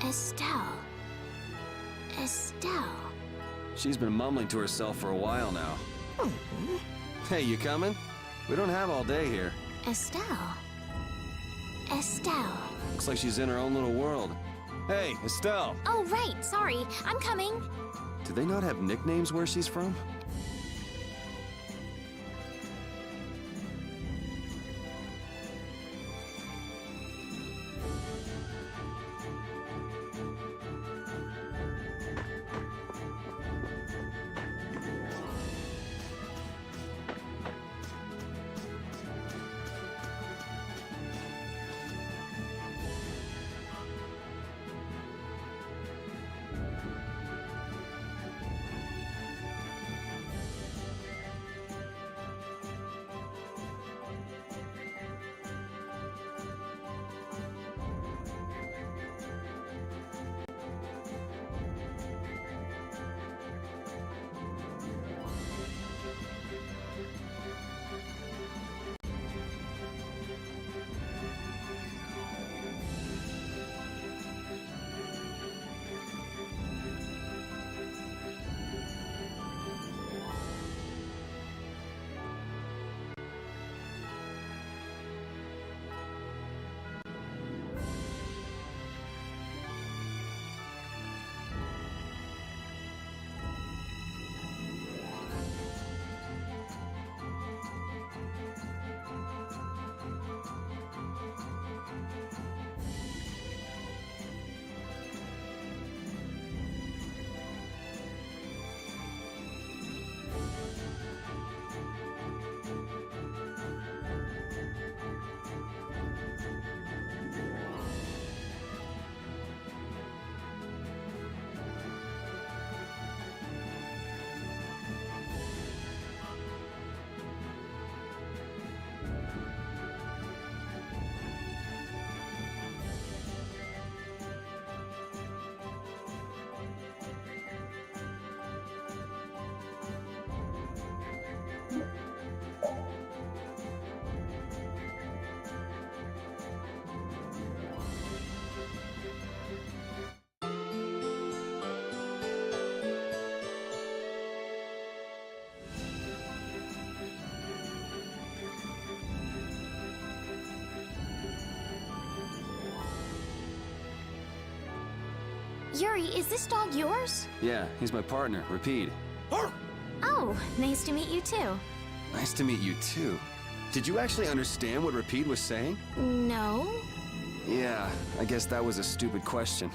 Estelle. Estelle. She's been mumbling to herself for a while now. Hmm. Hey, you coming? We don't have all day here. Estelle. Estelle. Looks like she's in her own little world. Hey, Estelle! Oh, right. Sorry. I'm coming. Do they not have nicknames where she's from? Yuri, is this dog yours? Yeah, he's my partner, Rapide. Oh, nice to meet you too. Nice to meet you too. Did you actually understand what Rapide was saying? No? Yeah, I guess that was a stupid question.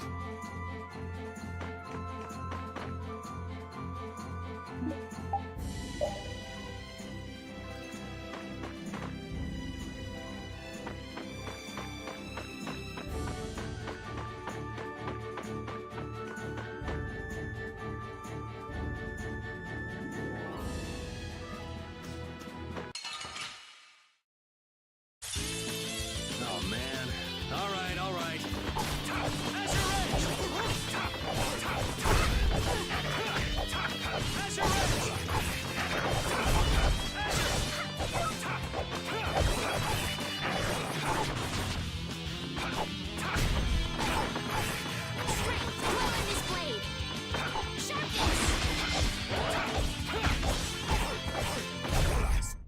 Oh man. All right, all right. Strength, glow in this blade. Sharpness.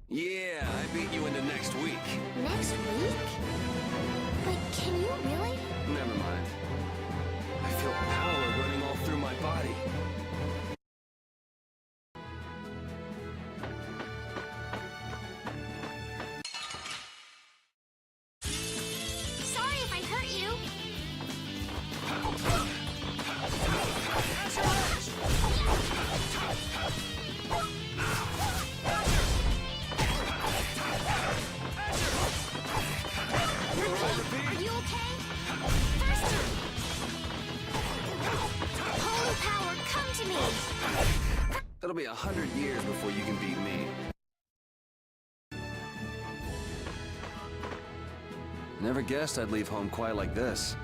Yeah, I beat you into next week. Next week? But can you really? Never mind. I feel power running all through my body. Sorry if I hurt you. Are you okay? Faster! Holy power, come to me! It'll be 100 years before you can beat me. Never guessed I'd leave home quite like this.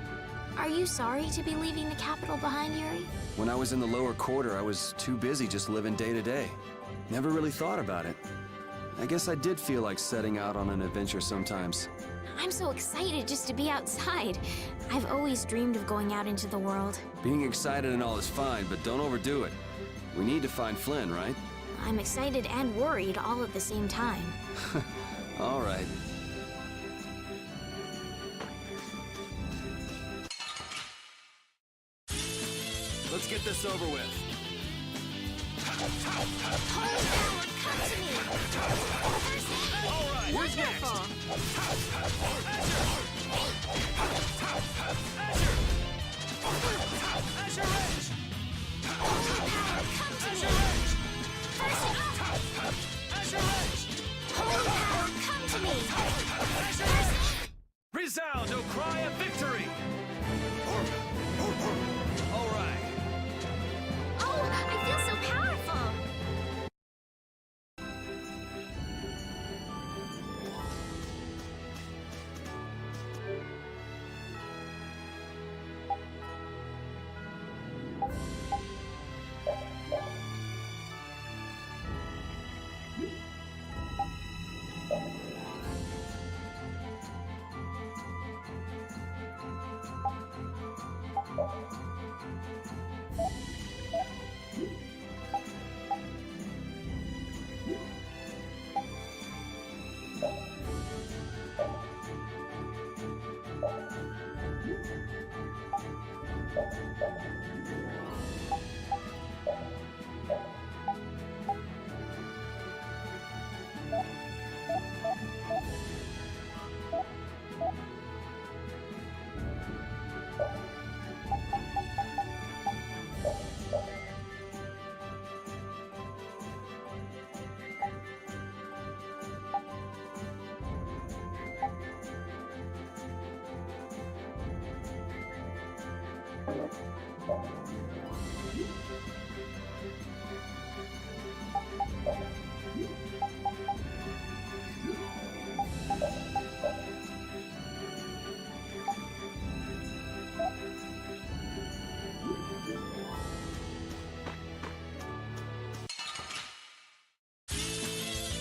Are you sorry to be leaving the capital behind, Yuri? When I was in the lower quarter, I was too busy just living day to day. Never really thought about it. I guess I did feel like setting out on an adventure sometimes. I'm so excited just to be outside. I've always dreamed of going out into the world. Being excited and all is fine, but don't overdo it. We need to find Flynn, right? I'm excited and worried all at the same time. All right. Let's get this over with. All right, who's next? Resound, O cry of victory! All right. Oh, I feel so powerful!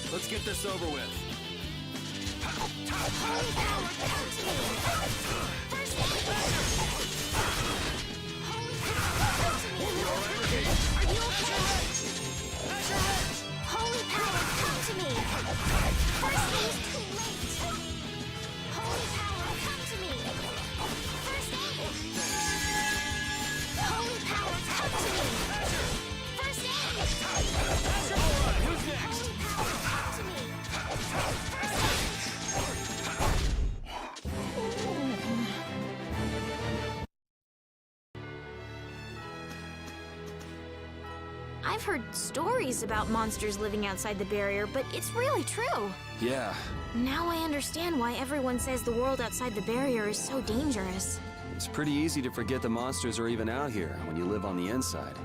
Let's get this over with. Holy power, come to me! First aid is too late! Holy power, come to me! First aid! Holy power, come to me! First aid! All right, who's next? Holy power, come to me! First aid! I've heard stories about monsters living outside the barrier, but it's really true. Yeah, Now I understand why everyone says the world outside the barrier is so dangerous. it's pretty easy to forget the monsters are even out here when you live on the inside.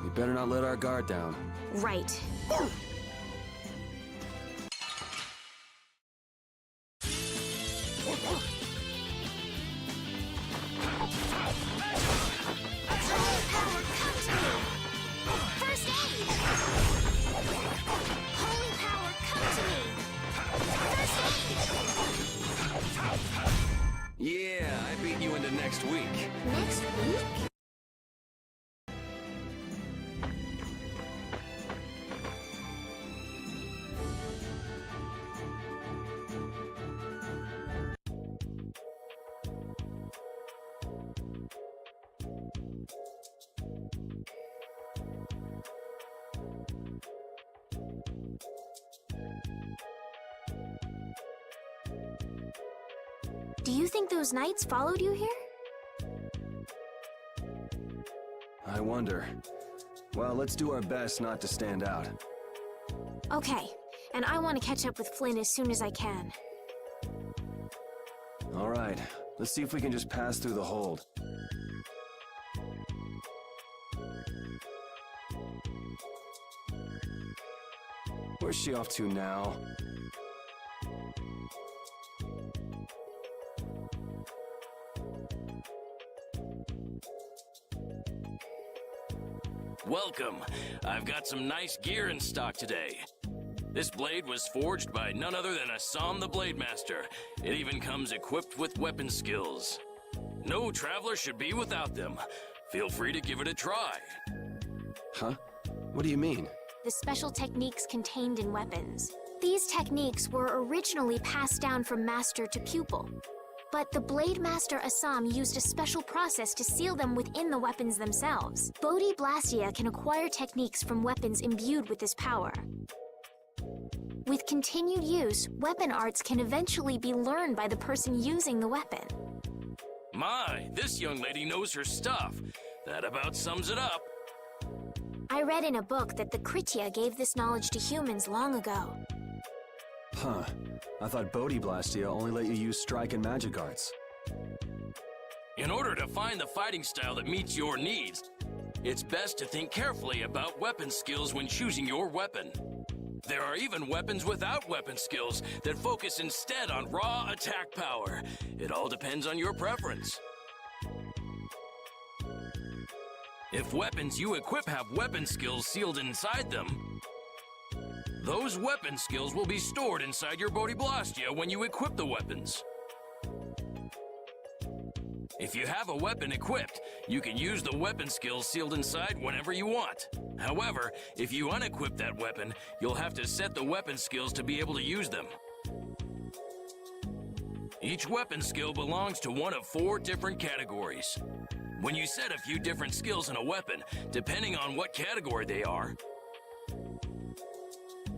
We better not let our guard down. Right. First aid! Holy power, come to me! First aid! Yeah, I beat you into next week. Next week? Do you think those knights followed you here? I wonder. Well, let's do our best not to stand out. Okay, and I want to catch up with Flynn as soon as I can. All right, let's see if we can just pass through the hold. Where's she off to now? Welcome. I've got some nice gear in stock today. This blade was forged by none other than Assam the Blade Master. It even comes equipped with weapon skills. No traveler should be without them. Feel free to give it a try. Huh? What do you mean? The special techniques contained in weapons. These techniques were originally passed down from master to pupil. But the Blade Master Assam used a special process to seal them within the weapons themselves. Bodhi Blastia can acquire techniques from weapons imbued with this power. With continued use, weapon arts can eventually be learned by the person using the weapon. My, this young lady knows her stuff. That about sums it up. I read in a book that the Kritya gave this knowledge to humans long ago. Huh. I thought Bodhi Blastia only let you use strike and magic arts. In order to find the fighting style that meets your needs, it's best to think carefully about weapon skills when choosing your weapon. There are even weapons without weapon skills that focus instead on raw attack power. It all depends on your preference. If weapons you equip have weapon skills sealed inside them, those weapon skills will be stored inside your Bodhi Blastia when you equip the weapons. If you have a weapon equipped, you can use the weapon skills sealed inside whenever you want. However, if you unequip that weapon, you'll have to set the weapon skills to be able to use them. Each weapon skill belongs to one of 4 different categories. When you set a few different skills in a weapon, depending on what category they are,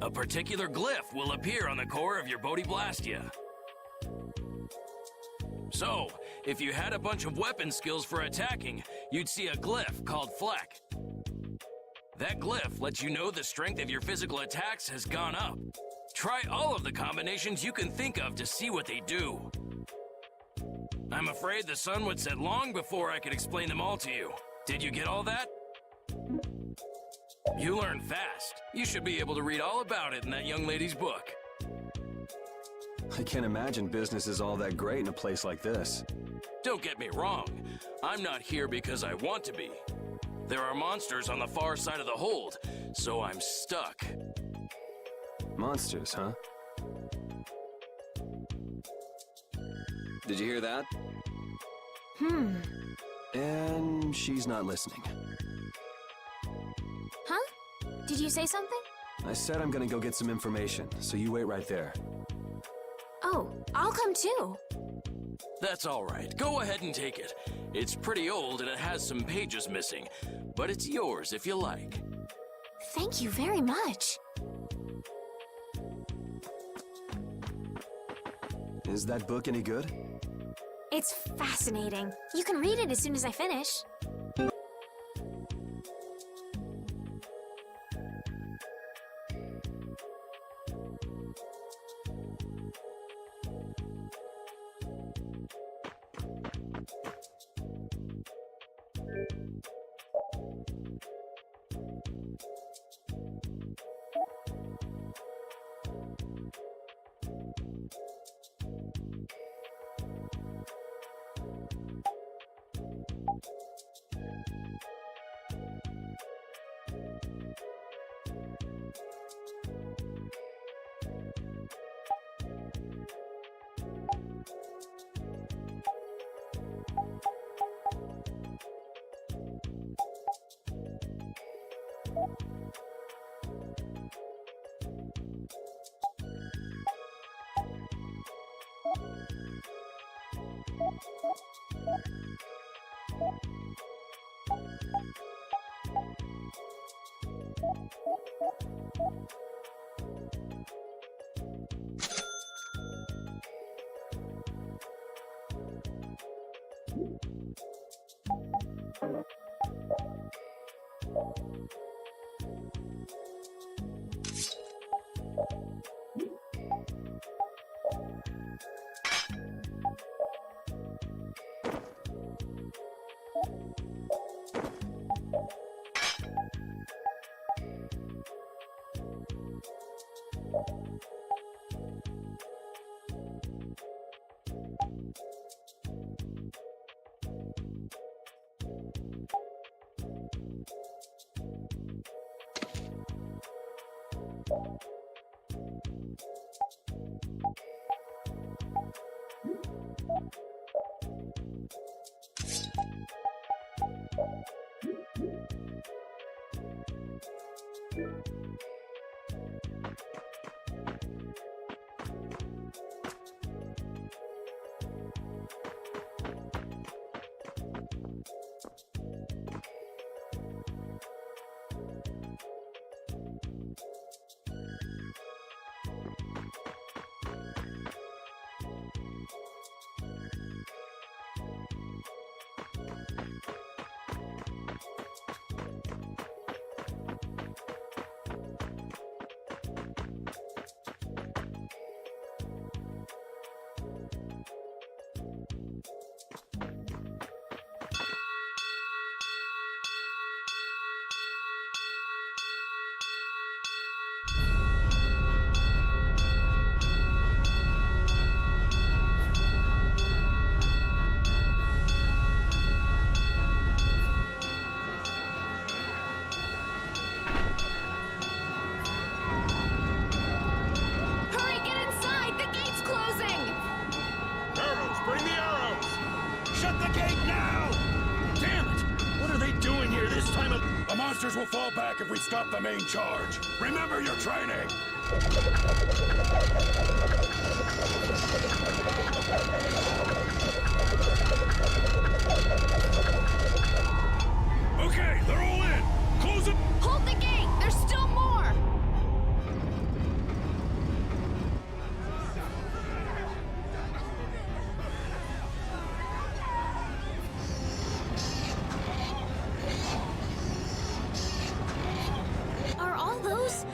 a particular glyph will appear on the core of your Bodhi Blastia. So, if you had a bunch of weapon skills for attacking, you'd see a glyph called Fleck. That glyph lets you know the strength of your physical attacks has gone up. Try all of the combinations you can think of to see what they do. I'm afraid the sun would set long before I could explain them all to you. Did you get all that? You learn fast. You should be able to read all about it in that young lady's book. I can't imagine business is all that great in a place like this. Don't get me wrong. I'm not here because I want to be. There are monsters on the far side of the hold, so I'm stuck. Monsters, huh? Did you hear that? And she's not listening. Huh? Did you say something? I said I'm gonna go get some information, so you wait right there. Oh, I'll come too. That's all right. Go ahead and take it. It's pretty old and it has some pages missing, but it's yours if you like. Thank you very much. Is that book any good? It's fascinating. You can read it as soon as I finish. will fall back if we stop the main charge. Remember your training! Okay, they're all in. Close it. Hold the gate! There's still more! Are all those...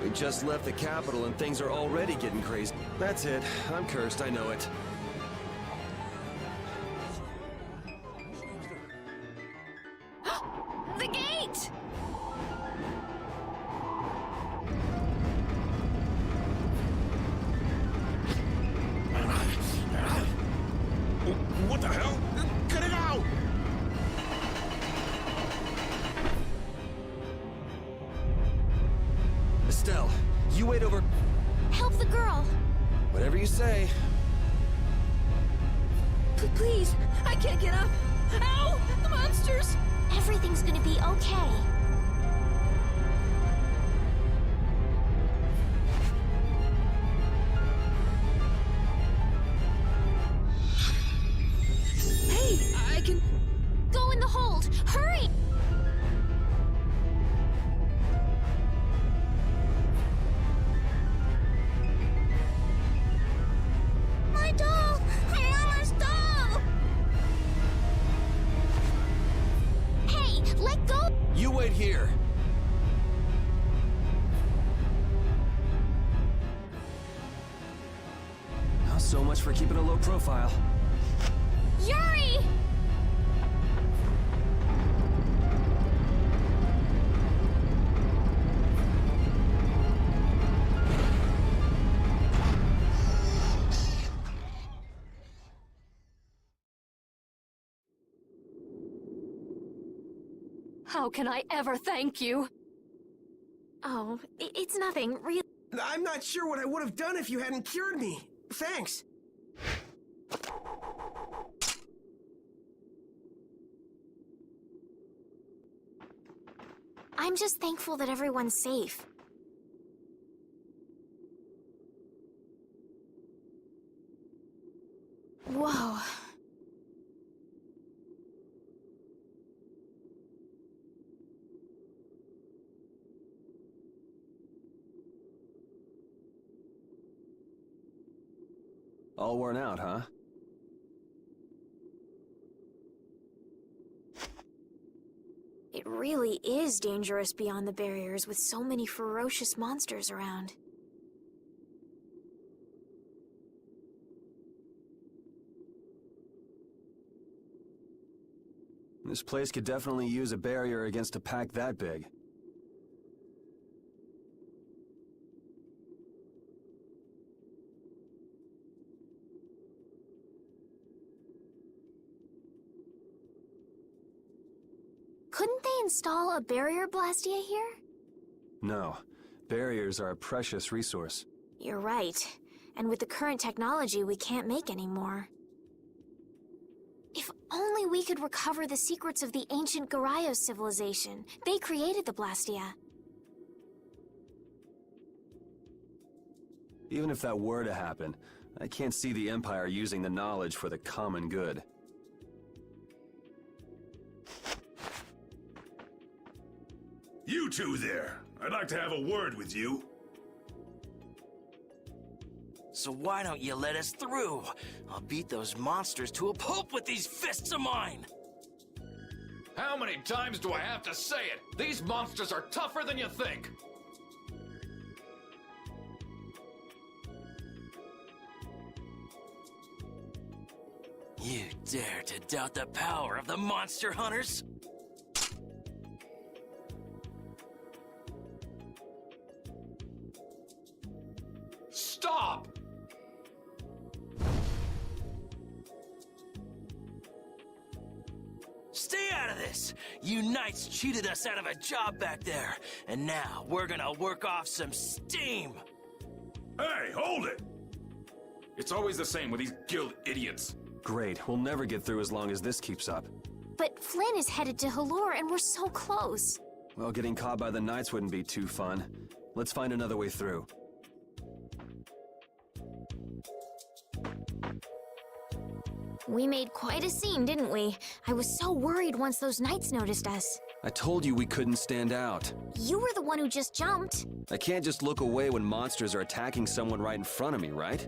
We just left the capital and things are already getting crazy. That's it. I'm cursed, I know it. The gate! What the hell? Get it out! Estelle, you wait over... Help the girl! Whatever you say. Please, I can't get up. Ow! The monsters! Everything's gonna be okay. Hey, I can... Go in the hold! Hurry! My doll! My mama's doll! Hey, let go! You wait here. Now, so much for keeping a low profile. Yuri! How can I ever thank you? Oh, it's nothing, really. I'm not sure what I would have done if you hadn't cured me. Thanks. I'm just thankful that everyone's safe. Whoa. All worn out, huh? It really is dangerous beyond the barriers with so many ferocious monsters around. This place could definitely use a barrier against a pack that big. Couldn't they install a barrier blastia here? No. Barriers are a precious resource. You're right. And with the current technology, we can't make any more. If only we could recover the secrets of the ancient Garayos civilization. They created the blastia. Even if that were to happen, I can't see the Empire using the knowledge for the common good. You two there. I'd like to have a word with you. So why don't you let us through? I'll beat those monsters to a pulp with these fists of mine! How many times do I have to say it? These monsters are tougher than you think. You dare to doubt the power of the monster hunters? Stop! Stay out of this! You knights cheated us out of a job back there, and now we're gonna work off some steam! Hey, hold it! It's always the same with these guild idiots. Great, we'll never get through as long as this keeps up. But Flynn is headed to Halor and we're so close. Well, getting caught by the Knights wouldn't be too fun. Let's find another way through. We made quite a scene, didn't we? I was so worried once those Knights noticed us. I told you we couldn't stand out. You were the one who just jumped. I can't just look away when monsters are attacking someone right in front of me, right?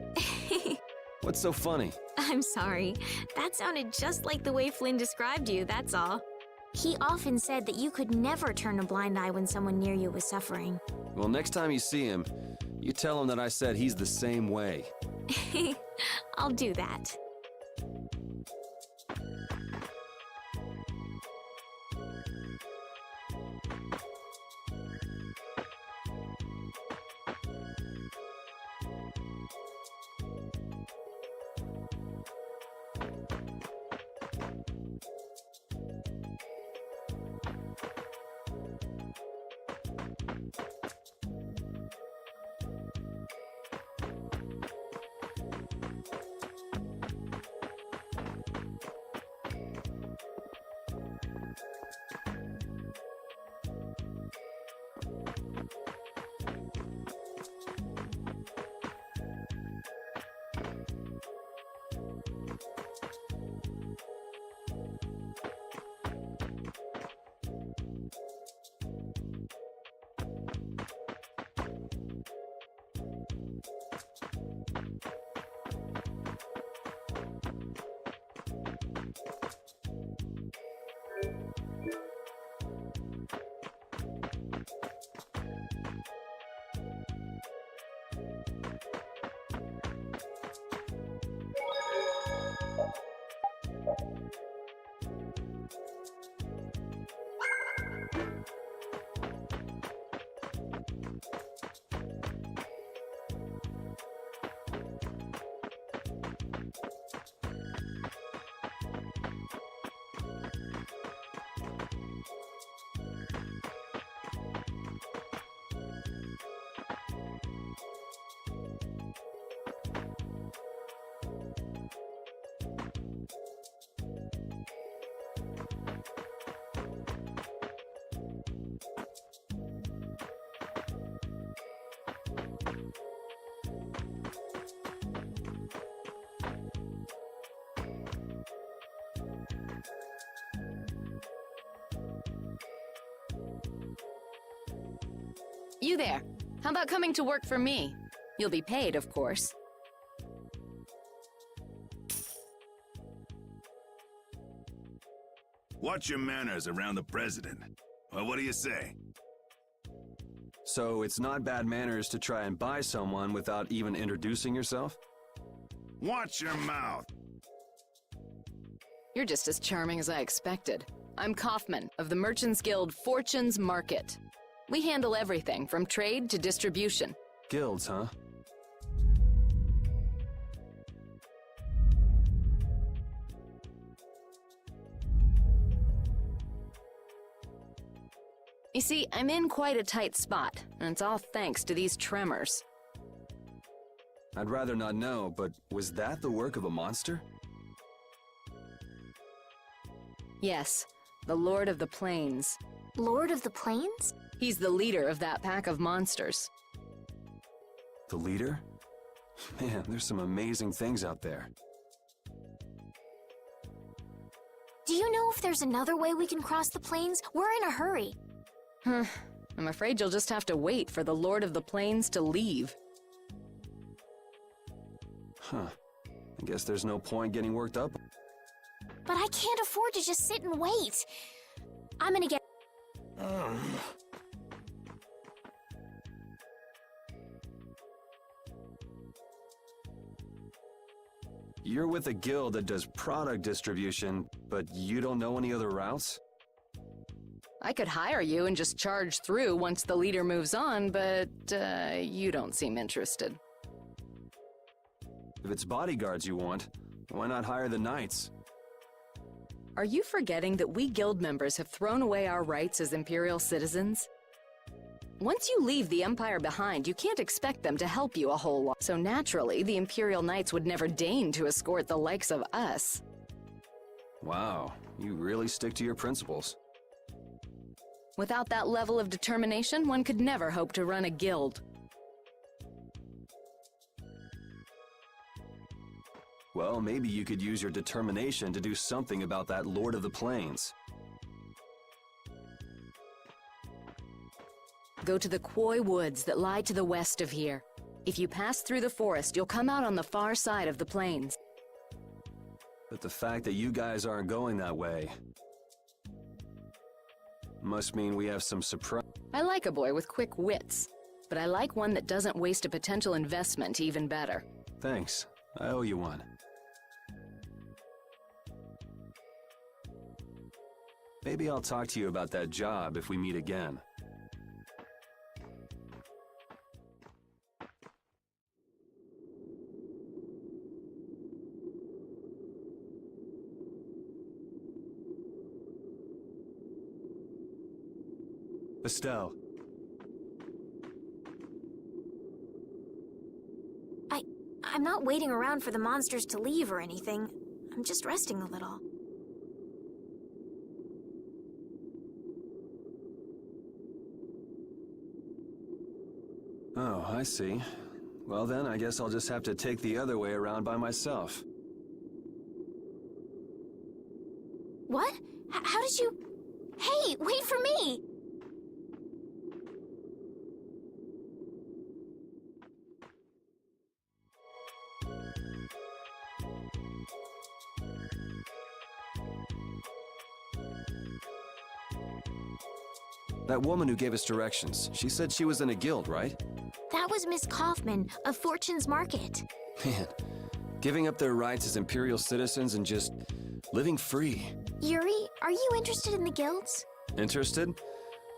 What's so funny? I'm sorry. That sounded just like the way Flynn described you, that's all. He often said that you could never turn a blind eye when someone near you was suffering. Well, next time you see him, you tell him that I said he's the same way. I'll do that. You there. How about coming to work for me? You'll be paid, of course. Watch your manners around the president. Well, what do you say? So it's not bad manners to try and buy someone without even introducing yourself? Watch your mouth. You're just as charming as I expected. I'm Kaufman of the Merchants Guild Fortune's Market. We handle everything from trade to distribution. Guilds, huh? You see, I'm in quite a tight spot, and it's all thanks to these tremors. I'd rather not know, but was that the work of a monster? Yes, the Lord of the Plains. Lord of the Plains? He's the leader of that pack of monsters. The leader? Man, there's some amazing things out there. Do you know if there's another way we can cross the plains? We're in a hurry. I'm afraid you'll just have to wait for the Lord of the Plains to leave. Huh. I guess there's no point getting worked up. But I can't afford to just sit and wait. I'm gonna get... You're with a guild that does product distribution, but you don't know any other routes? I could hire you and just charge through once the leader moves on, but you don't seem interested. If it's bodyguards you want, why not hire the knights? Are you forgetting that we guild members have thrown away our rights as Imperial citizens? Once you leave the Empire behind, you can't expect them to help you a whole lot. So naturally, the Imperial Knights would never deign to escort the likes of us. Wow, you really stick to your principles. Without that level of determination, one could never hope to run a guild. Well, maybe you could use your determination to do something about that Lord of the Plains. Go to the Koi Woods that lie to the west of here. If you pass through the forest, you'll come out on the far side of the plains. But the fact that you guys aren't going that way must mean we have some surprise. I like a boy with quick wits, but I like one that doesn't waste a potential investment even better. Thanks. I owe you one. Maybe I'll talk to you about that job if we meet again. Estelle. I'm not waiting around for the monsters to leave or anything. I'm just resting a little. Oh, I see. Well then, I guess I'll just have to take the other way around by myself. What? How did you... Hey, wait for me! That woman who gave us directions, she said she was in a guild, right? That was Miss Kaufman of Fortune's Market. Man, giving up their rights as Imperial citizens and just living free. Yuri, are you interested in the guilds? Interested?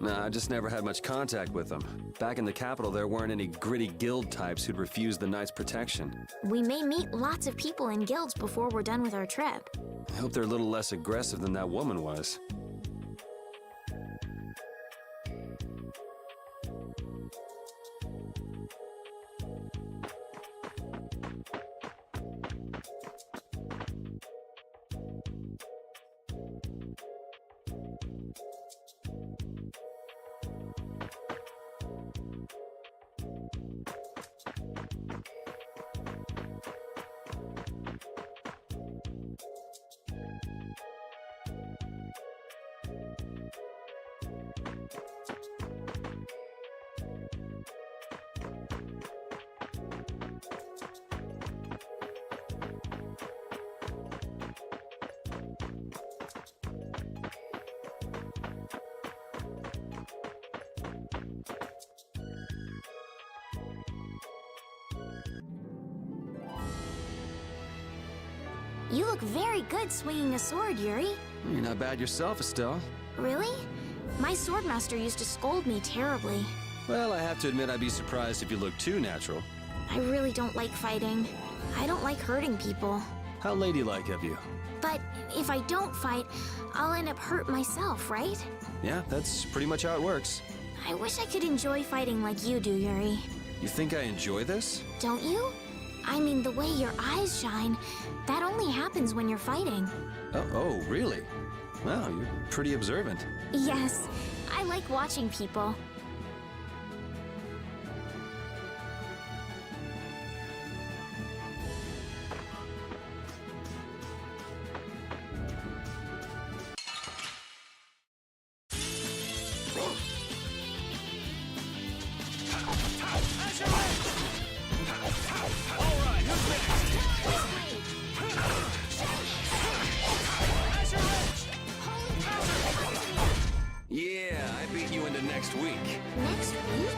Nah, I just never had much contact with them. Back in the capital, there weren't any gritty guild types who'd refuse the Knights' protection. We may meet lots of people in guilds before we're done with our trip. I hope they're a little less aggressive than that woman was. You look very good swinging a sword, Yuri. You're not bad yourself, Estelle. Really? My swordmaster used to scold me terribly. Well, I have to admit I'd be surprised if you looked too natural. I really don't like fighting. I don't like hurting people. How ladylike of you. But if I don't fight, I'll end up hurt myself, right? Yeah, that's pretty much how it works. I wish I could enjoy fighting like you do, Yuri. You think I enjoy this? Don't you? I mean, the way your eyes shine, that only happens when you're fighting. Oh, really? Wow, you're pretty observant. Yes, I like watching people. Yeah, I beat you into next week. Next week?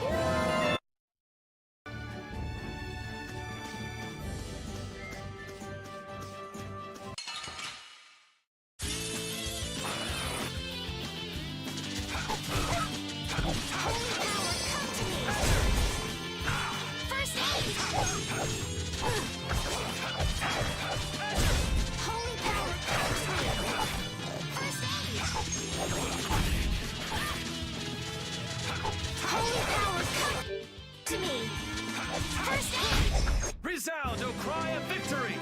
Resound, O cry of victory!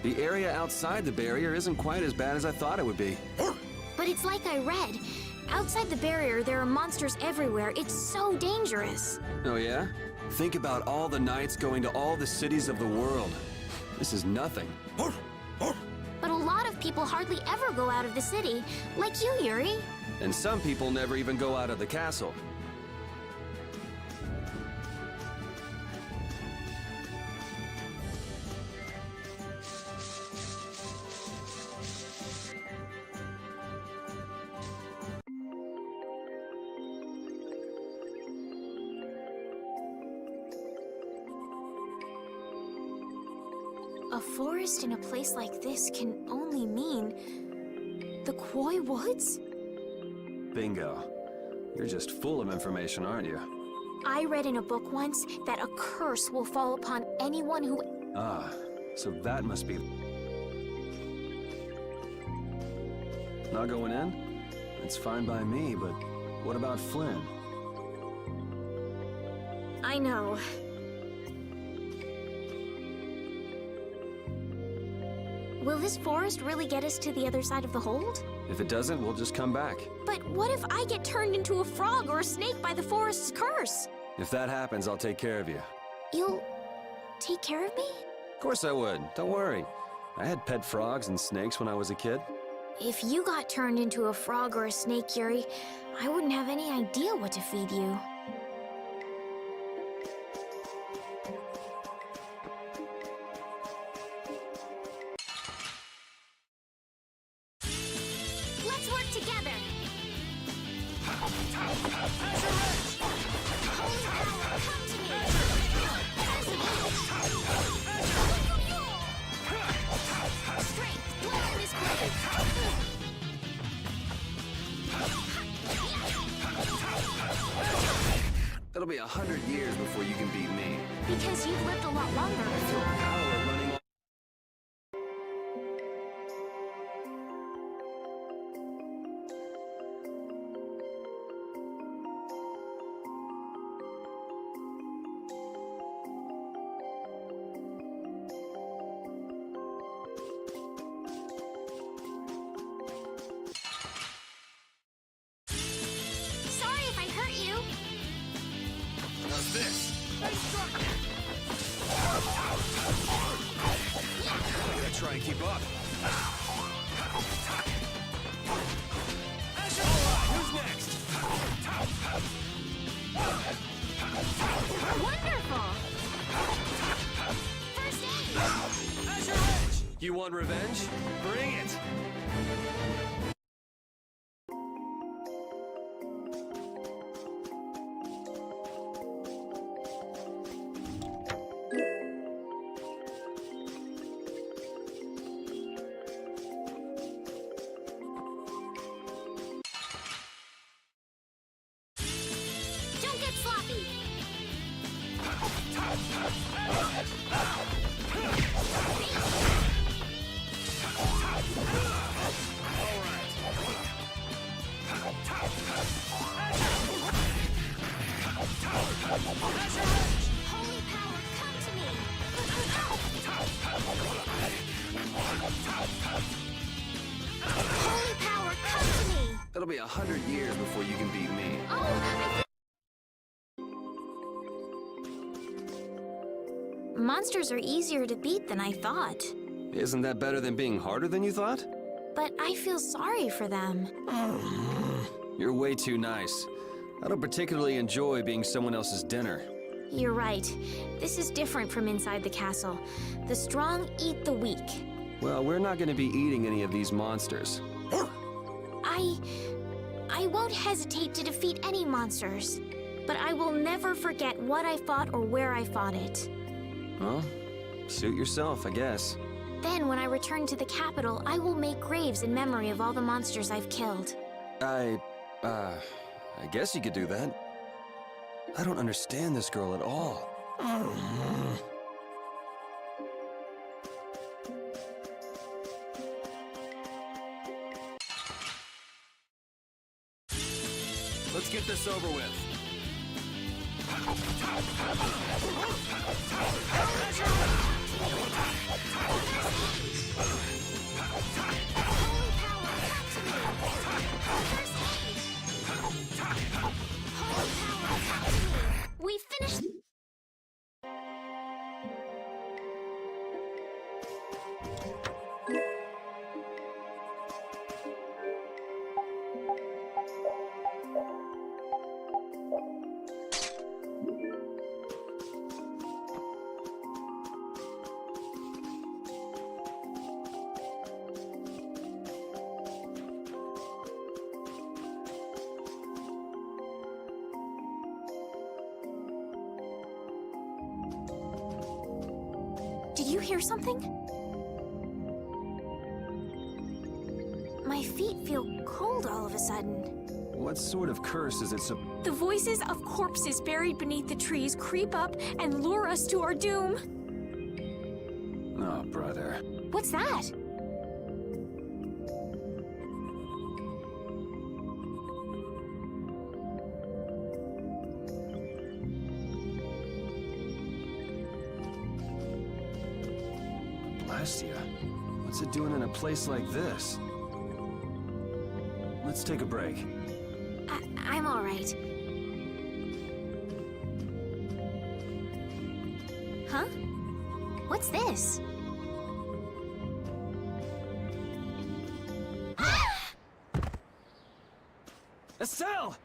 The area outside the barrier isn't quite as bad as I thought it would be. But it's like I read. Outside the barrier, there are monsters everywhere. It's so dangerous. Oh yeah? Think about all the knights going to all the cities of the world. This is nothing. But a lot of people hardly ever go out of the city, like you, Yuri. And some people never even go out of the castle. A forest in a place like this can only mean the Koi Woods? Bingo. You're just full of information, aren't you? I read in a book once that a curse will fall upon anyone who... Ah, so that must be... Not going in? It's fine by me, but what about Flynn? I know. Will this forest really get us to the other side of the hold? If it doesn't, we'll just come back. But what if I get turned into a frog or a snake by the forest's curse? If that happens, I'll take care of you. You'll take care of me? Of course I would. Don't worry. I had pet frogs and snakes when I was a kid. If you got turned into a frog or a snake, Yuri, I wouldn't have any idea what to feed you. Let's work together! Holy power, come to me! Strength, dwell in this blade! It'll be 100 years before you can beat me. Because you've lived a lot longer. Your power running all... Sorry if I hurt you. How's this? I gotta try and keep up. Who's next? Wonderful! First aid! You want revenge? Bring it! Don't get sloppy! Holy power, come to me! Holy power, come to me! It'll be 100 years before you can beat me. Oh, Monsters are easier to beat than I thought. Isn't that better than being harder than you thought? But I feel sorry for them. You're way too nice. I don't particularly enjoy being someone else's dinner. You're right. This is different from inside the castle. The strong eat the weak. Well, we're not going to be eating any of these monsters. I won't hesitate to defeat any monsters. But I will never forget what I fought or where I fought it. Well, suit yourself, I guess. Then, when I return to the capital, I will make graves in memory of all the monsters I've killed. I guess you could do that. I don't understand this girl at all. Let's get this over with. We finished. Did you hear something? My feet feel cold all of a sudden. What sort of curse is it The voices of corpses buried beneath the trees creep up and lure us to our doom. Oh, brother. What's that? Blastia? What's it doing in a place like this? Let's take a break. I'm all right. Huh? What's this? Estelle!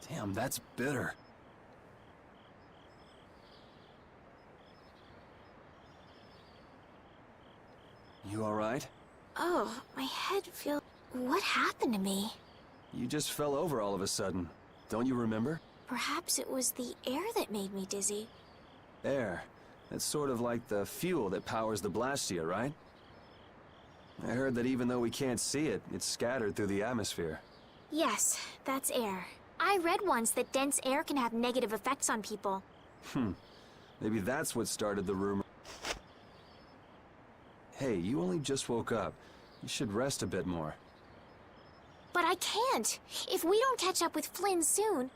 Damn, that's bitter. You all right? Oh, my head feels... What happened to me? You just fell over all of a sudden. Don't you remember? Perhaps it was the air that made me dizzy. Air. That's sort of like the fuel that powers the Blastia, right? I heard that even though we can't see it, it's scattered through the atmosphere. Yes, that's air. I read once that dense air can have negative effects on people. Maybe that's what started the rumor. Hey, you only just woke up. You should rest a bit more. But I can't! If we don't catch up with Flynn soon...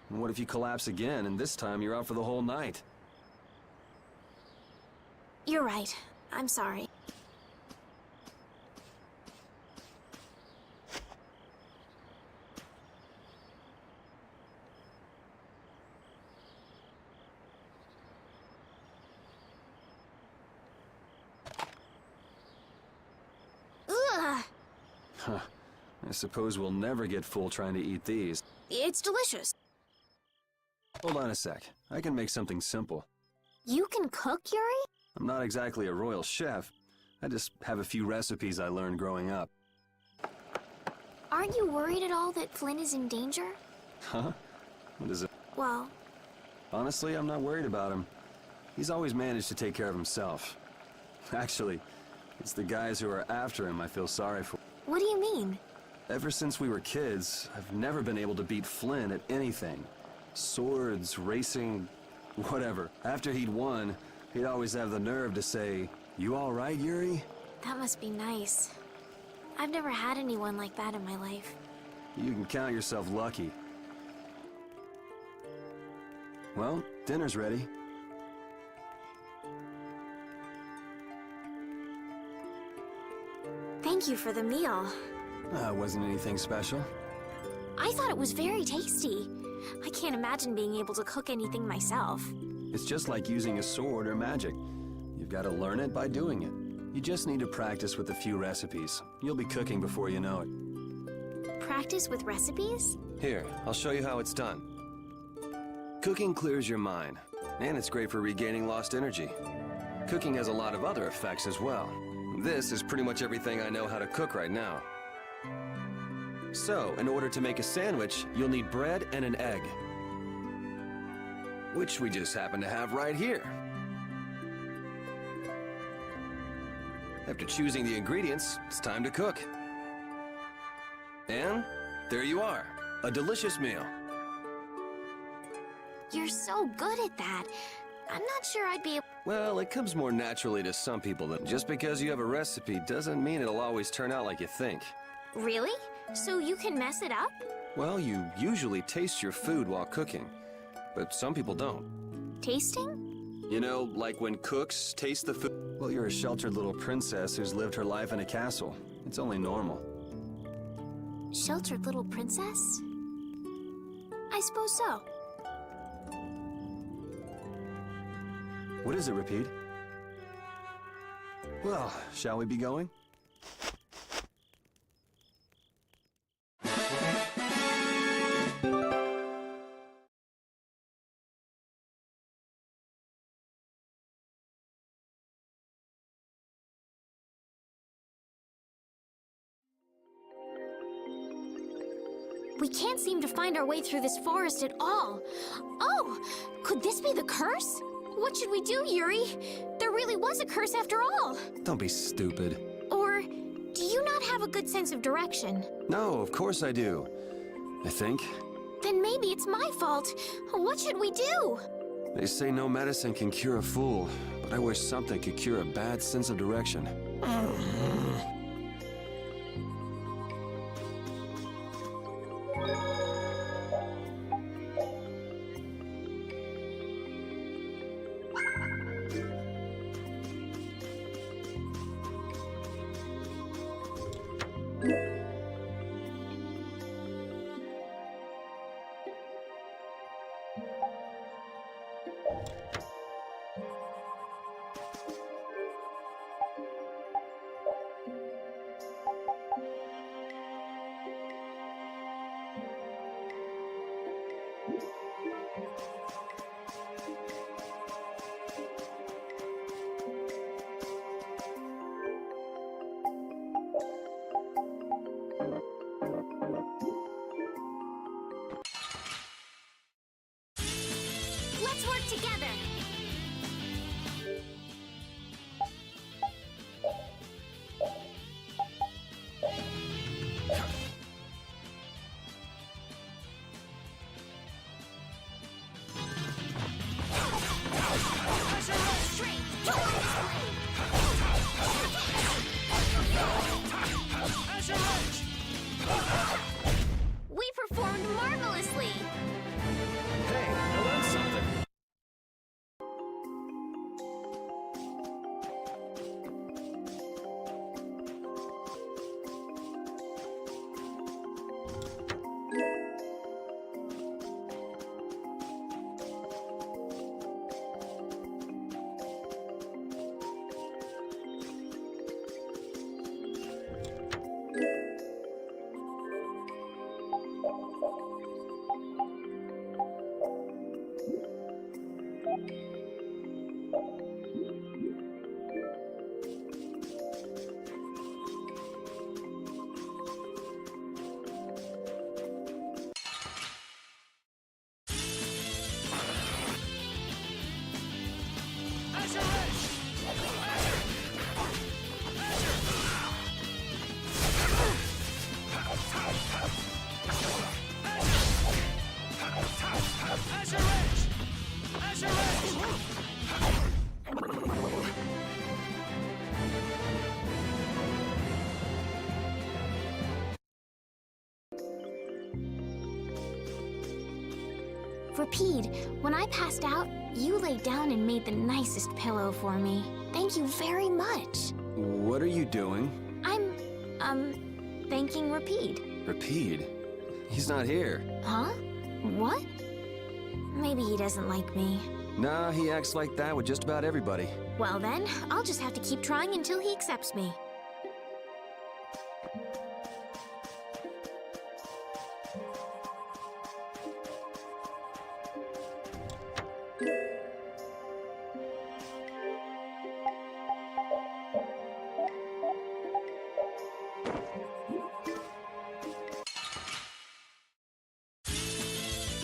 And what if you collapse again, and this time you're out for the whole night? You're right. I'm sorry. Ugh! Huh. I suppose we'll never get full trying to eat these. It's delicious. Hold on a sec. I can make something simple. You can cook, Yuri? I'm not exactly a royal chef. I just have a few recipes I learned growing up. Aren't you worried at all that Flynn is in danger? Huh? What is it? Well, Honestly, I'm not worried about him. He's always managed to take care of himself. Actually, it's the guys who are after him I feel sorry for. what do you mean? Ever since we were kids, I've never been able to beat Flynn at anything. Swords, racing, whatever. After he'd won, he'd always have the nerve to say, "You all right, Yuri?" That must be nice. I've never had anyone like that in my life. You can count yourself lucky. Well, dinner's ready. Thank you for the meal. Wasn't anything special. I thought it was very tasty. I can't imagine being able to cook anything myself. It's just like using a sword or magic. You've got to learn it by doing it. You just need to practice with a few recipes. You'll be cooking before you know it. Practice with recipes? Here, I'll show you how it's done. Cooking clears your mind, and it's great for regaining lost energy. Cooking has a lot of other effects as well. This is pretty much everything I know how to cook right now. So, in order to make a sandwich, you'll need bread and an egg, which we just happen to have right here. After choosing the ingredients, it's time to cook. And there you are, a delicious meal. You're so good at that. I'm not sure I'd be able... Well, it comes more naturally to some people than just because you have a recipe doesn't mean it'll always turn out like you think. Really? So you can mess it up? Well, you usually taste your food while cooking, but some people don't. Tasting? You know, like when cooks taste the food. Well, you're a sheltered little princess who's lived her life in a castle. It's only normal. Sheltered little princess? I suppose so. What is it, Repeat? Well, shall we be going? We can't seem to find our way through this forest at all. Oh! Could this be the curse? What should we do, Yuri? There really was a curse after all. Don't be stupid. Or do you not have a good sense of direction? No, of course I do. I think. Then maybe it's my fault. What should we do? They say no medicine can cure a fool, but I wish something could cure a bad sense of direction. Let's work together. We performed marvelously. Hey, I learned something. Repeat, when I passed out, you laid down and made the nicest pillow for me. Thank you very much. What are you doing? Thanking Repeat. Repeat? He's not here. Huh? What? Maybe he doesn't like me. Nah, he acts like that with just about everybody. Well then, I'll just have to keep trying until he accepts me.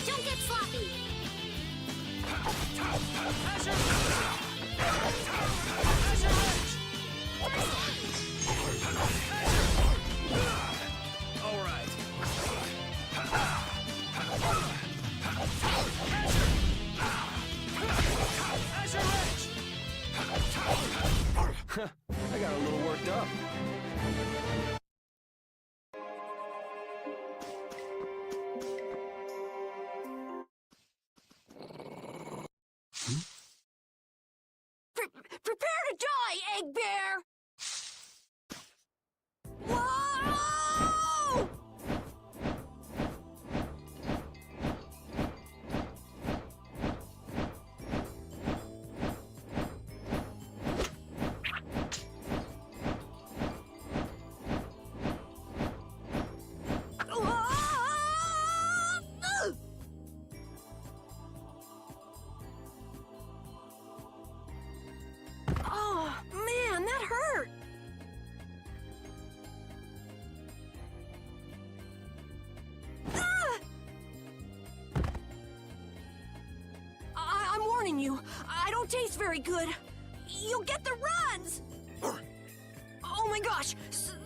Don't get sloppy! don't taste very good. You'll get the runs! Oh my gosh!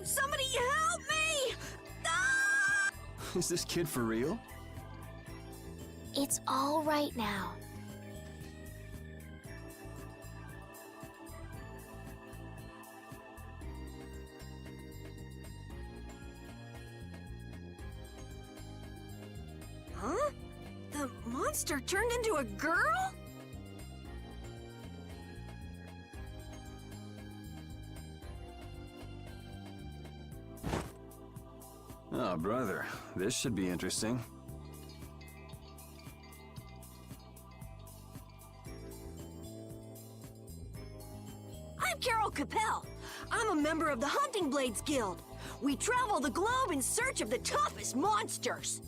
Somebody help me! Ah! Is this kid for real? It's all right now. Huh? The monster turned into a girl? Oh, brother. This should be interesting. I'm Carol Capel. I'm a member of the Hunting Blades Guild. We travel the globe in search of the toughest monsters.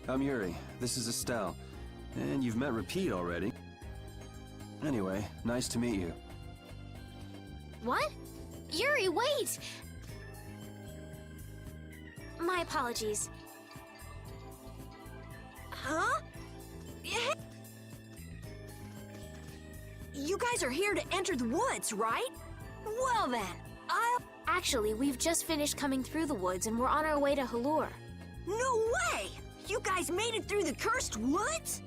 I'm Yuri. This is Estelle. And you've met Repeat already. Anyway, nice to meet you. What? Yuri, wait! My apologies. Huh? You guys are here to enter the woods, right? Well then, Actually, we've just finished coming through the woods and we're on our way to Halur. No way! You guys made it through the cursed woods?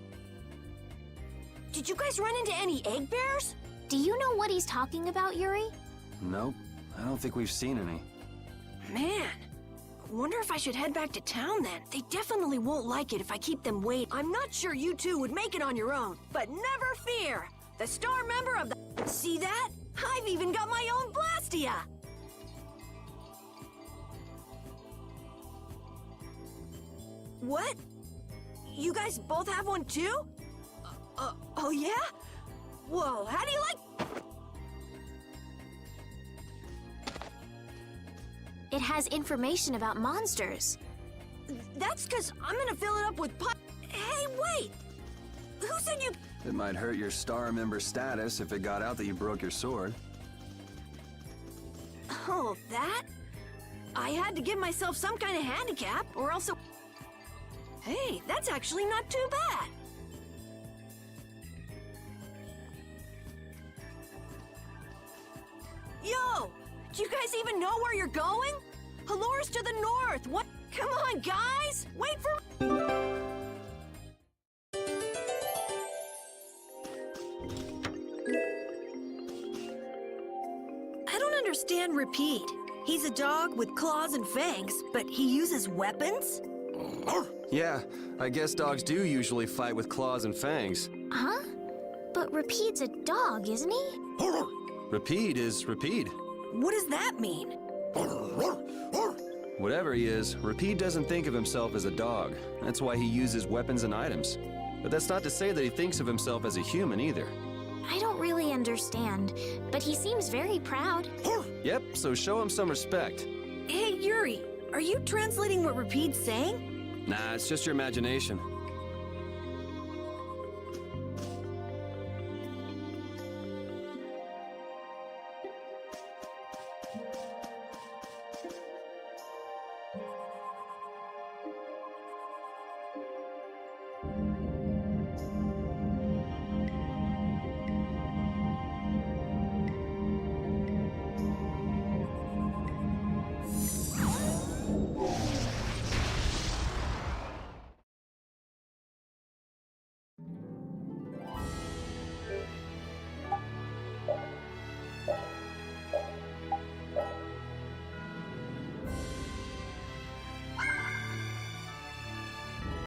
Did you guys run into any egg bears? Do you know what he's talking about, Yuri? Nope. I don't think we've seen any. Man, wonder if I should head back to town then. They definitely won't like it if I keep them waiting. I'm not sure you two would make it on your own, but never fear. The star member of the... See that? I've even got my own Blastia! What? You guys both have one too? Oh yeah? Whoa, how do you like... It has information about monsters. That's because I'm gonna fill it up with Hey, wait! Who said you... It might hurt your star member status if it got out that you broke your sword. Oh, that? I had to give myself some kind of handicap, or else it... Hey, that's actually not too bad. Yo! Do you guys even know where you're going? Halur's to the north. What? Come on, guys! Wait for... I don't understand Repeat. He's a dog with claws and fangs, but he uses weapons? Yeah, I guess dogs do usually fight with claws and fangs. Huh? But Repeat's a dog, isn't he? Repeat is Repeat. What does that mean? Whatever he is, Repeat doesn't think of himself as a dog. That's why he uses weapons and items. But that's not to say that he thinks of himself as a human either. I don't really understand, but he seems very proud. Yep, so show him some respect. Hey, Yuri, are you translating what Repeat's saying? Nah, it's just your imagination.